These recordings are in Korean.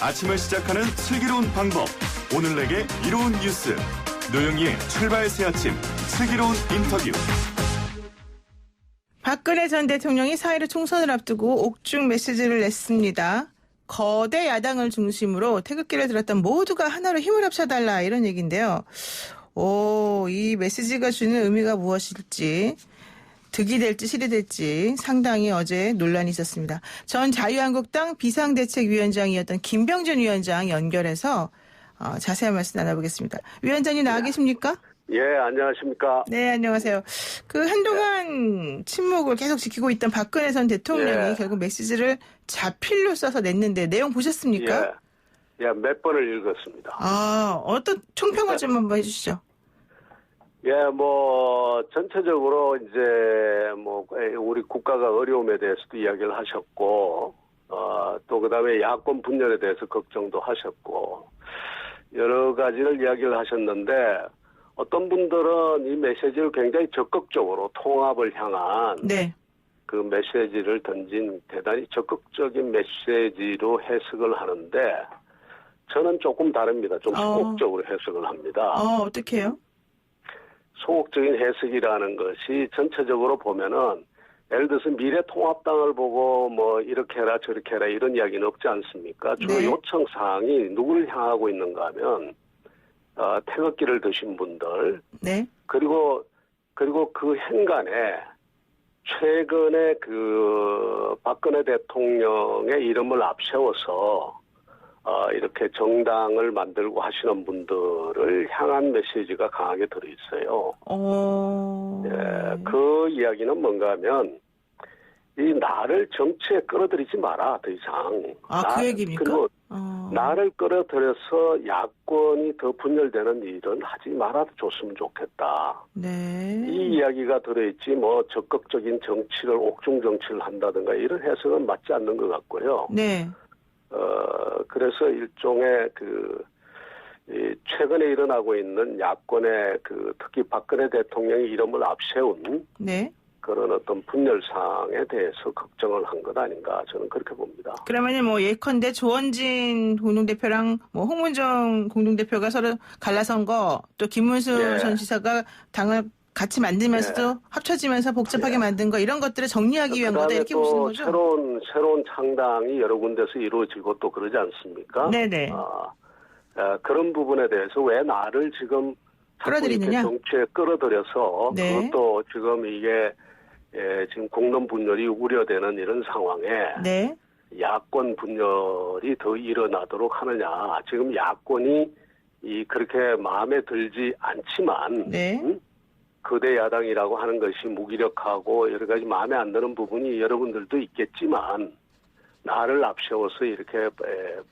아침을 시작하는 슬기로운 방법. 오늘 내게 이로운 뉴스. 노영희의 출발 새 아침 슬기로운 인터뷰. 박근혜 전 대통령이 4.15 총선을 앞두고 옥중 메시지를 냈습니다. 거대 야당을 중심으로 태극기를 들었던 모두가 하나로 힘을 합쳐달라, 이런 얘기인데요. 이 메시지가 주는 의미가 무엇일지, 득이 될지 실이 될지 상당히 어제 논란이 있었습니다. 전 자유한국당 비상대책위원장이었던 김병준 위원장 연결해서 자세한 말씀 나눠보겠습니다. 위원장님 나와 계십니까? 예, 안녕하십니까? 네, 안녕하세요. 한동안 침묵을 계속 지키고 있던 박근혜 전 대통령이 결국 메시지를 자필로 써서 냈는데 내용 보셨습니까? 몇 번을 읽었습니다. 어떤 총평을 좀 한번 해주시죠. 전체적으로 우리 국가가 어려움에 대해서도 이야기를 하셨고, 또 그다음에 야권 분열에 대해서 걱정도 하셨고, 여러 가지를 이야기를 하셨는데, 어떤 분들은 이 메시지를 굉장히 적극적으로 통합을 향한 그 메시지를 던진 대단히 적극적인 메시지로 해석을 하는데, 저는 조금 다릅니다. 좀 소극적으로 해석을 합니다. 어떻게 해요? 소극적인 해석이라는 것이 전체적으로 보면은, 예를 들어서 미래통합당을 보고 이렇게 해라 저렇게 해라 이런 이야기는 없지 않습니까? 주로 요청 사항이 누구를 향하고 있는가 하면 태극기를 드신 분들, 그리고 그 행간에 최근에 박근혜 대통령의 이름을 앞세워서 이렇게 정당을 만들고 하시는 분들을 향한 메시지가 강하게 들어있어요. 그 이야기는 뭔가 하면, 이 나를 정치에 끌어들이지 마라, 더 이상. 그 얘기입니까? 그리고 나를 끌어들여서 야권이 더 분열되는 일은 하지 말아도 좋으면 좋겠다. 이 이야기가 들어있지, 적극적인 정치를, 옥중 정치를 한다든가 이런 해석은 맞지 않는 것 같고요. 그래서 일종의 최근에 일어나고 있는 야권의 특히 박근혜 대통령의 이름을 앞세운 그런 어떤 분열상에 대해서 걱정을 한 것 아닌가, 저는 그렇게 봅니다. 그러면은 예컨대 조원진 공동대표랑 홍문정 공동대표가 서로 갈라선 거, 또 김문수 전 지사가 당을 같이 만들면서도 합쳐지면서 복잡하게 만든 거, 이런 것들을 정리하기 위한 거다, 이렇게 보시는 거죠? 새로운 창당이 여러 군데서 이루어지고 또 그러지 않습니까? 그런 부분에 대해서 왜 나를 지금 끌어들이느냐? 정치에 끌어들여서 그것도 지금 이게 지금 공론 분열이 우려되는 이런 상황에 야권 분열이 더 일어나도록 하느냐? 지금 야권이 그렇게 마음에 들지 않지만 거대 야당이라고 하는 것이 무기력하고 여러 가지 마음에 안 드는 부분이 여러분들도 있겠지만, 나를 앞세워서 이렇게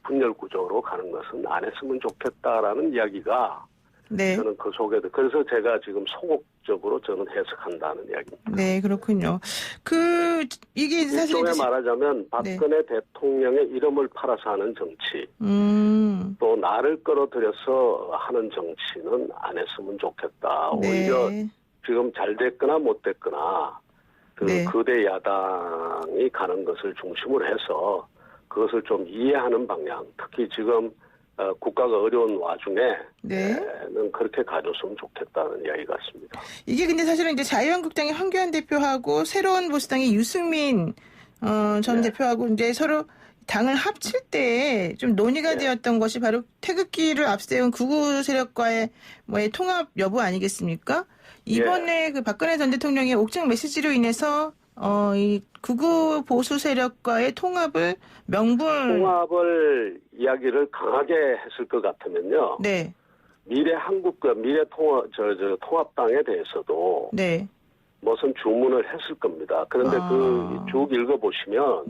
분열 구조로 가는 것은 안 했으면 좋겠다라는 이야기가 저는 그 속에도, 그래서 제가 지금 소극적으로 저는 해석한다는 이야기입니다. 네, 그렇군요. 이게 사실 일종의 말하자면 박근혜 대통령의 이름을 팔아서 하는 정치, 또 나를 끌어들여서 하는 정치는 안 했으면 좋겠다. 오히려 지금 잘 됐거나 못 됐거나 거대 야당이 가는 것을 중심으로 해서 그것을 좀 이해하는 방향, 특히 지금 국가가 어려운 와중에 그렇게 가줬으면 좋겠다는 이야기 같습니다. 이게 근데 사실은 이제 자유한국당의 황교안 대표하고 새로운 보수당의 유승민 전 대표하고 이제 서로 당을 합칠 때 좀 논의가 되었던 것이 바로 태극기를 앞세운 극우 세력과의 통합 여부 아니겠습니까? 이번에 박근혜 전 대통령의 옥중 메시지로 인해서 이 극우 보수 세력과의 통합을 이야기를 강하게 했을 것 같으면요. 통합당에 대해서도 무슨 주문을 했을 겁니다. 그런데 쭉 읽어보시면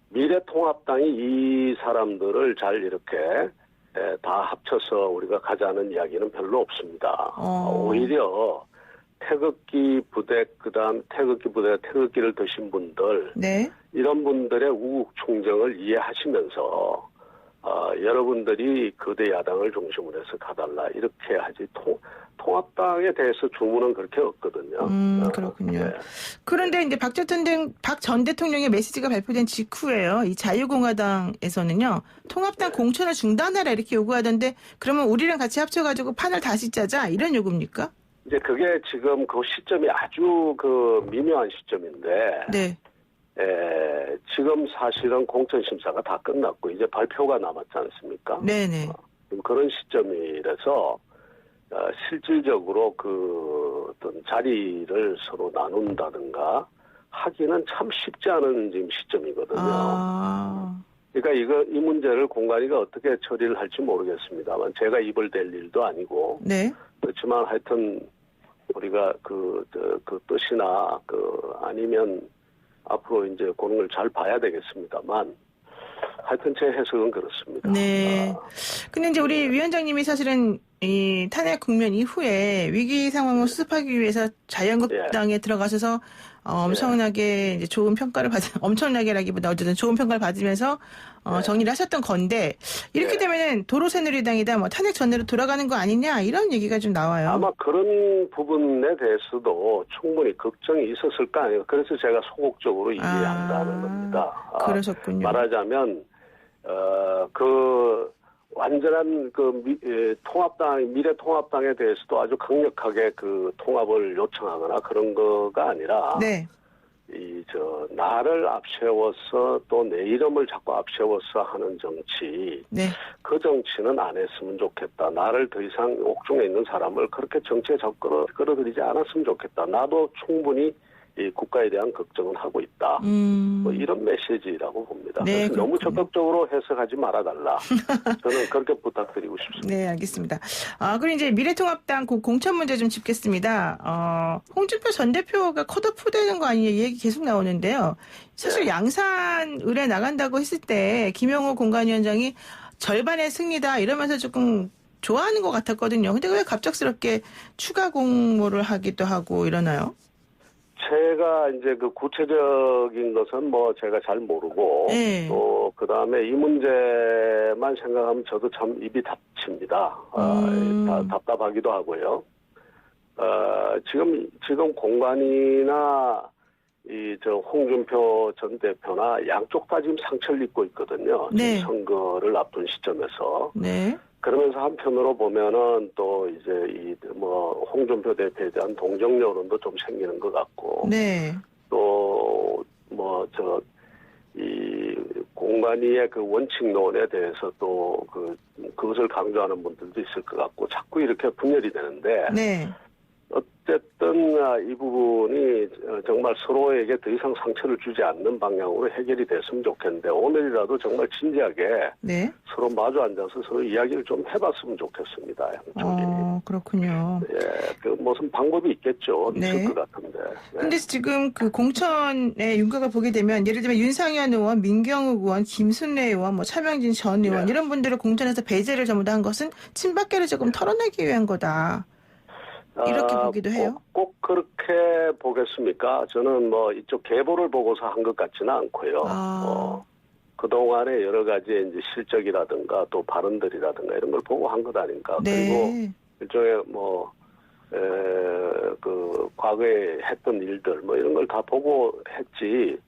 미래통합당이 이 사람들을 잘 이렇게 다 합쳐서 우리가 가자는 이야기는 별로 없습니다. 오히려 태극기 부대, 그다음 태극기를 드신 분들, 이런 분들의 우국 충정을 이해하시면서 여러분들이 거대 야당을 중심으로 해서 가달라 이렇게 하지 통합당에 대해서 주문은 그렇게 없거든요. 그렇군요. 네. 그런데 이제 박 전 대통령의 메시지가 발표된 직후에요. 이 자유공화당에서는요. 통합당 공천을 중단하라 이렇게 요구하던데 그러면 우리랑 같이 합쳐가지고 판을 다시 짜자 이런 요구입니까? 이제 그게 지금 그 시점이 아주 그 미묘한 시점인데. 네. 지금 사실은 공천심사가 다 끝났고 이제 발표가 남았지 않습니까? 네네. 그런 시점이라서 실질적으로 그 어떤 자리를 서로 나눈다든가 하기는 참 쉽지 않은 지금 시점이거든요. 그러니까 이 문제를 공관위가 어떻게 처리를 할지 모르겠습니다만 제가 입을 댈 일도 아니고. 네. 그렇지만 하여튼 우리가 그 뜻이나 아니면 앞으로 이제 그런 걸 잘 봐야 되겠습니다만 하여튼 제 해석은 그렇습니다. 네. 근데 이제 우리 위원장님이 사실은 이 탄핵 국면 이후에 위기 상황을 수습하기 위해서 자유한국당에 들어가셔서 엄청나게 이제 좋은 평가를 엄청나게라기보다 어쨌든 좋은 평가를 받으면서 정리를 하셨던 건데 이렇게 되면은 도로새누리당이다 뭐 탄핵 전례로 돌아가는 거 아니냐 이런 얘기가 좀 나와요. 아마 그런 부분에 대해서도 충분히 걱정이 있었을까 아니에요. 그래서 제가 소극적으로 이해한다는 겁니다. 그러셨군요. 말하자면 완전한 미래 통합당에 대해서도 아주 강력하게 그 통합을 요청하거나 그런 거가 아니라. 네. 나를 앞세워서 또 내 이름을 자꾸 앞세워서 하는 정치. 네. 그 정치는 안 했으면 좋겠다. 나를 더 이상 옥중에 있는 사람을 그렇게 정치에 자꾸 끌어들이지 않았으면 좋겠다. 나도 충분히 이 국가에 대한 걱정은 하고 있다. 뭐 이런 메시지라고 봅니다. 네, 너무 적극적으로 해석하지 말아달라. 저는 그렇게 부탁드리고 싶습니다. 네, 알겠습니다. 그럼 이제 미래통합당 공천 문제 좀 짚겠습니다. 홍준표 전 대표가 컷오프되는 거 아니냐 이 얘기 계속 나오는데요. 사실 양산 의뢰 나간다고 했을 때 김영호 공관위원장이 절반의 승리다 이러면서 조금 좋아하는 것 같았거든요. 근데 왜 갑작스럽게 추가 공모를 하기도 하고 이러나요? 제가 이제 그 구체적인 것은 뭐 제가 잘 모르고 또 그다음에 이 문제만 생각하면 저도 참 입이 닥칩니다. 답답하기도 하고요. 지금 공관이나 홍준표 전 대표나 양쪽 다 지금 상처를 입고 있거든요. 네. 선거를 앞둔 시점에서. 네. 그러면서 한편으로 보면은 또 이제 홍준표 대표에 대한 동정 여론도 좀 생기는 것 같고. 네. 또 이 공관위의 그 원칙론에 대해서 또 그것을 강조하는 분들도 있을 것 같고 자꾸 이렇게 분열이 되는데. 네. 어쨌든 이 부분이 정말 서로에게 더 이상 상처를 주지 않는 방향으로 해결이 됐으면 좋겠는데 오늘이라도 정말 진지하게 네. 서로 마주 앉아서 서로 이야기를 좀 해봤으면 좋겠습니다. 양쪽이. 그렇군요. 예, 무슨 방법이 있겠죠. 네. 있을 것 같은데. 그런데 네. 지금 그 공천의 윤곽을 보게 되면 예를 들면 윤상현 의원, 민경욱 의원, 김순례 의원, 차명진 전 의원 네. 이런 분들을 공천해서 배제를 전부 다 한 것은 친박계를 조금 털어내기 위한 거다. 이렇게 보기도 해요? 꼭 그렇게 보겠습니까? 저는 이쪽 계보를 보고서 한 것 같지는 않고요. 그동안의 여러 가지 이제 실적이라든가 또 발언들이라든가 이런 걸 보고 한 것 아닌가. 네. 그리고 일종의 과거에 했던 일들 이런 걸 다 보고 했지.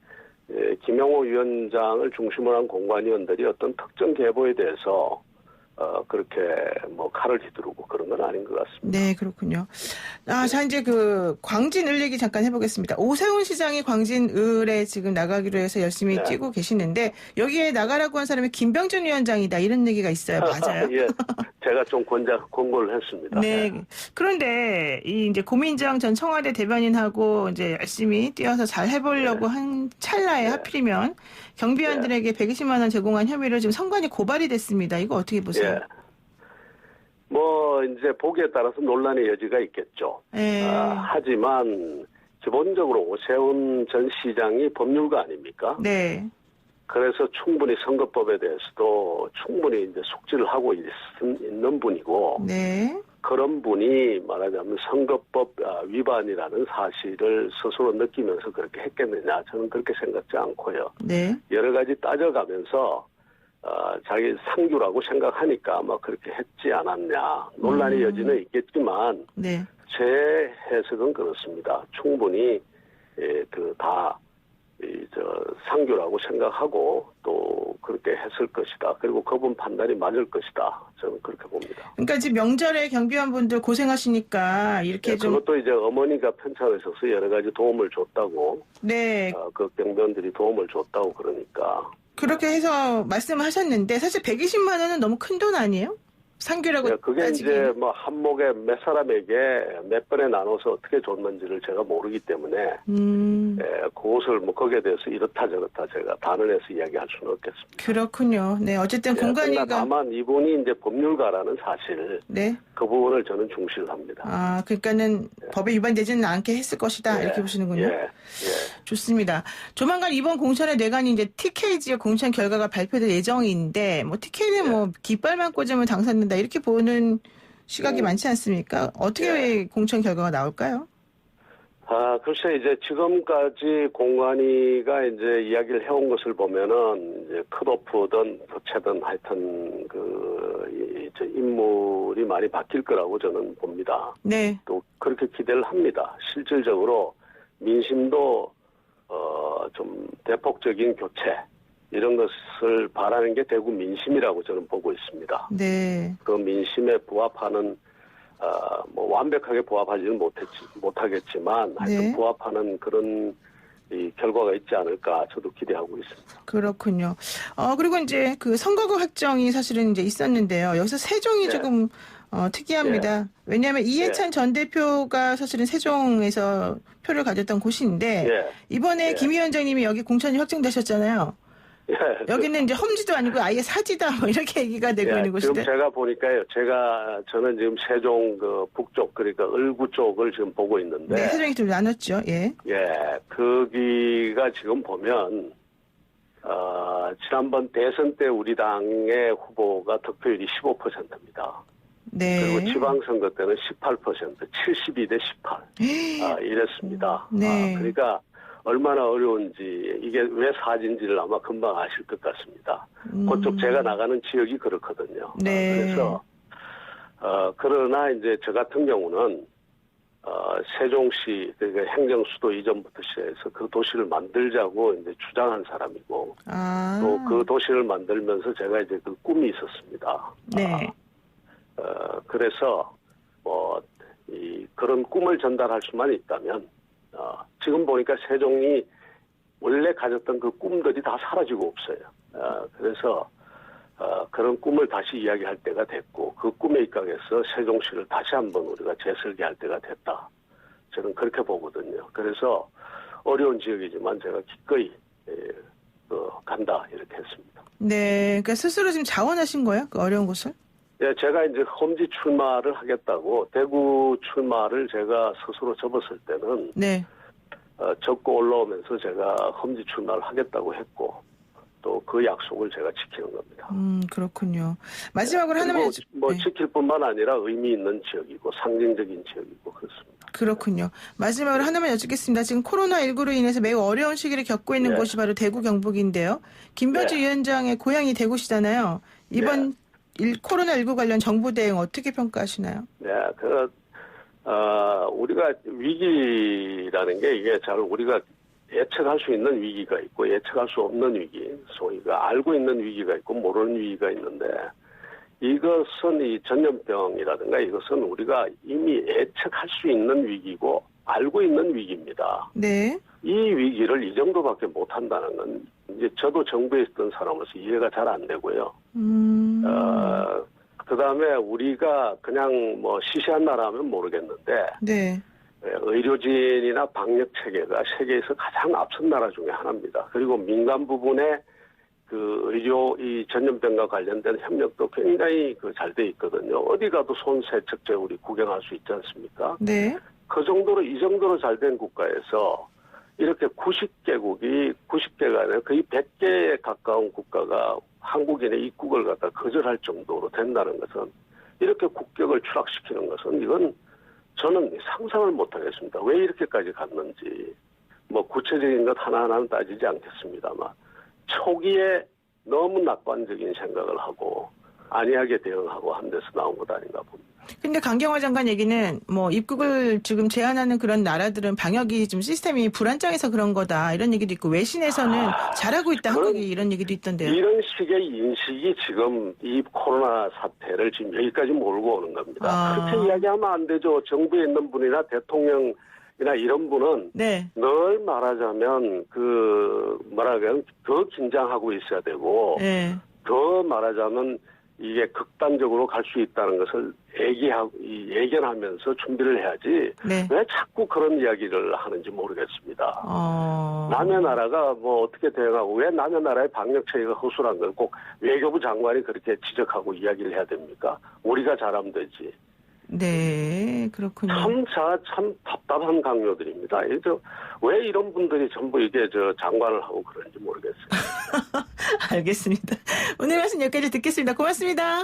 김영호 위원장을 중심으로 한 공관위원들이 어떤 특정 계보에 대해서 그렇게 칼을 휘두르고 그런 건 아닌 것 같습니다. 네, 그렇군요. 자, 이제 광진을 얘기 잠깐 해보겠습니다. 오세훈 시장이 광진을에 지금 나가기로 해서 열심히 네. 뛰고 계시는데 여기에 나가라고 한 사람이 김병준 위원장이다 이런 얘기가 있어요. 맞아요? 예, 제가 좀 권고를 했습니다. 네. 네. 그런데 이제 고민정 전 청와대 대변인하고 이제 열심히 뛰어서 잘 해보려고 네. 한 찰나에 네. 하필이면 경비원들에게 120만 원 제공한 혐의로 지금 선관위 고발이 됐습니다. 이거 어떻게 보세요? 예. 이제 보기에 따라서 논란의 여지가 있겠죠. 하지만 기본적으로 오세훈 전 시장이 법률가 아닙니까? 네. 그래서 충분히 선거법에 대해서도 충분히 이제 숙지를 하고 있는 분이고. 네. 그런 분이 말하자면 선거법 위반이라는 사실을 스스로 느끼면서 그렇게 했겠느냐 저는 그렇게 생각지 않고요. 네. 여러 가지 따져가면서 자기 상규라고 생각하니까 아마 그렇게 했지 않았냐. 논란의 여지는 있겠지만 네. 제 해석은 그렇습니다. 충분히 상규라고 생각하고 또 그렇게 했을 것이다. 그리고 그분 판단이 맞을 것이다. 저는 그렇게 봅니다. 그러니까 지금 명절에 경비원분들 고생하시니까 이렇게 좀 그것도 이제 어머니가 편찮으셔서 여러 가지 도움을 줬다고. 네. 그 경비원들이 도움을 줬다고 그러니까. 그렇게 해서 말씀하셨는데 사실 120만 원은 너무 큰 돈 아니에요? 상규라고 그게 따지기에는. 이제 뭐 한 목에 몇 사람에게 몇 번에 나눠서 어떻게 줬는지를 제가 모르기 때문에 그것을 뭐 거기에 대해서 이렇다 저렇다 제가 단언해서 이야기할 수는 없겠습니다. 그렇군요. 네, 어쨌든 공간이가 다만 이분이 이제 법률가라는 사실, 네. 그 부분을 저는 중시를 합니다. 아, 그러니까는 법에 위반되지는 않게 했을 것이다 이렇게 보시는군요. 좋습니다. 조만간 이번 공천의 뇌관이 이제 TK 지역 공천 결과가 발표될 예정인데 뭐 TK는 뭐 깃발만 꽂으면 당선된다 이렇게 보는 시각이 많지 않습니까? 어떻게 공천 결과가 나올까요? 글쎄, 이제 지금까지 공관위가 이제 이야기를 해온 것을 보면은, 이제 컷오프든 교체든 하여튼, 인물이 많이 바뀔 거라고 저는 봅니다. 네. 또 그렇게 기대를 합니다. 실질적으로 민심도, 좀 대폭적인 교체, 이런 것을 바라는 게 대구 민심이라고 저는 보고 있습니다. 네. 그 민심에 부합하는 뭐 완벽하게 부합하지는 못하겠지만 하여튼 네. 부합하는 그런 이 결과가 있지 않을까 저도 기대하고 있습니다. 그렇군요. 그리고 이제 그 선거구 확정이 사실은 이제 있었는데요. 여기서 세종이 조금 특이합니다. 왜냐하면 이해찬 전 대표가 사실은 세종에서 표를 가졌던 곳인데 이번에 김 위원장님이 여기 공천이 확정되셨잖아요. 여기는 이제 험지도 아니고 아예 사지다 뭐 이렇게 얘기가 되고 있는 곳인데. 지금 제가 보니까요. 저는 지금 세종 그 북쪽 그러니까 을구 쪽을 지금 보고 있는데. 네, 세종이 좀 나눴죠. 예. 거기가 지금 보면 지난번 대선 때 우리 당의 후보가 득표율이 15%입니다. 네. 그리고 지방선거 때는 18%, 72대 18 이랬습니다. 네. 그러니까 얼마나 어려운지 이게 왜 사진지를 아마 금방 아실 것 같습니다. 그쪽 제가 나가는 지역이 그렇거든요. 네. 그래서 그러나 이제 저 같은 경우는 세종시 그러니까 행정수도 이전부터 시작해서 그 도시를 만들자고 이제 주장한 사람이고 또 그 도시를 만들면서 제가 이제 그 꿈이 있었습니다. 네. 그래서 그런 꿈을 전달할 수만 있다면. 지금 보니까 세종이 원래 가졌던 그 꿈들이 다 사라지고 없어요. 그래서 그런 꿈을 다시 이야기할 때가 됐고 그 꿈에 입각해서 세종시를 다시 한번 우리가 재설계할 때가 됐다. 저는 그렇게 보거든요. 그래서 어려운 지역이지만 제가 기꺼이 간다 이렇게 했습니다. 네, 그러니까 스스로 지금 자원하신 거예요? 그 어려운 곳을? 네, 제가 이제 험지 출마를 하겠다고 대구 출마를 제가 스스로 접었을 때는 네. 접고 올라오면서 제가 험지 출마를 하겠다고 했고 또 그 약속을 제가 지키는 겁니다. 그렇군요. 마지막으로 하나만 지킬 뿐만 아니라 의미 있는 지역이고 상징적인 지역이고 그렇습니다. 그렇군요. 마지막으로 하나만 여쭙겠습니다. 지금 코로나19로 인해서 매우 어려운 시기를 겪고 있는 곳이 바로 대구 경북인데요. 김병주 위원장의 고향이 대구시잖아요. 이번 코로나19 관련 정부 대응 어떻게 평가하시나요? 네, 우리가 위기라는 게 이게 잘 우리가 예측할 수 있는 위기가 있고 예측할 수 없는 위기, 소위가 알고 있는 위기가 있고 모르는 위기가 있는데 이것은 이 전염병이라든가 이것은 우리가 이미 예측할 수 있는 위기고 알고 있는 위기입니다. 네. 이 위기를 이 정도밖에 못한다는 건 이제 저도 정부에 있던 사람으로서 이해가 잘 안 되고요. 그다음에 우리가 그냥 뭐 시시한 나라면 모르겠는데 네. 의료진이나 방역 체계가 세계에서 가장 앞선 나라 중에 하나입니다. 그리고 민간 부분에 그 의료 이 전염병과 관련된 협력도 굉장히 잘 돼 있거든요. 어디 가도 손 세척제 우리 구경할 수 있지 않습니까? 네. 그 정도로 이 정도로 잘 된 국가에서 이렇게 90개가 아니라 거의 100개에 가까운 국가가 한국인의 입국을 갖다 거절할 정도로 된다는 것은 이렇게 국격을 추락시키는 것은 이건 저는 상상을 못하겠습니다. 왜 이렇게까지 갔는지 뭐 구체적인 것 하나하나는 따지지 않겠습니다만 초기에 너무 낙관적인 생각을 하고 안이하게 대응하고 한 데서 나온 것 아닌가 봅니다. 근데 강경화 장관 얘기는 뭐 입국을 지금 제한하는 그런 나라들은 방역이 좀 시스템이 불안정해서 그런 거다 이런 얘기도 있고 외신에서는 잘하고 있다 한국이 이런 얘기도 있던데요. 이런 식의 인식이 지금 이 코로나 사태를 지금 여기까지 몰고 오는 겁니다. 그렇게 이야기하면 안 되죠. 정부에 있는 분이나 대통령이나 이런 분은 네. 늘 말하자면 더 긴장하고 있어야 되고 네. 더 말하자면 이게 극단적으로 갈 수 있다는 것을 예견하면서 준비를 해야지 네. 왜 자꾸 그런 이야기를 하는지 모르겠습니다. 남의 나라가 뭐 어떻게 대응하고 왜 남의 나라의 방역 체계가 허술한 걸 꼭 외교부 장관이 그렇게 지적하고 이야기를 해야 됩니까? 우리가 잘하면 되지. 네, 그렇군요. 참 답답한 강요들입니다. 왜 이런 분들이 전부 이게 장관을 하고 그런지 모르겠어요. 알겠습니다. 오늘 말씀 여기까지 듣겠습니다. 고맙습니다.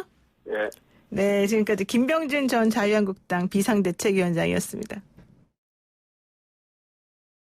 예. 네, 지금까지 김병준 전 자유한국당 비상대책위원장이었습니다.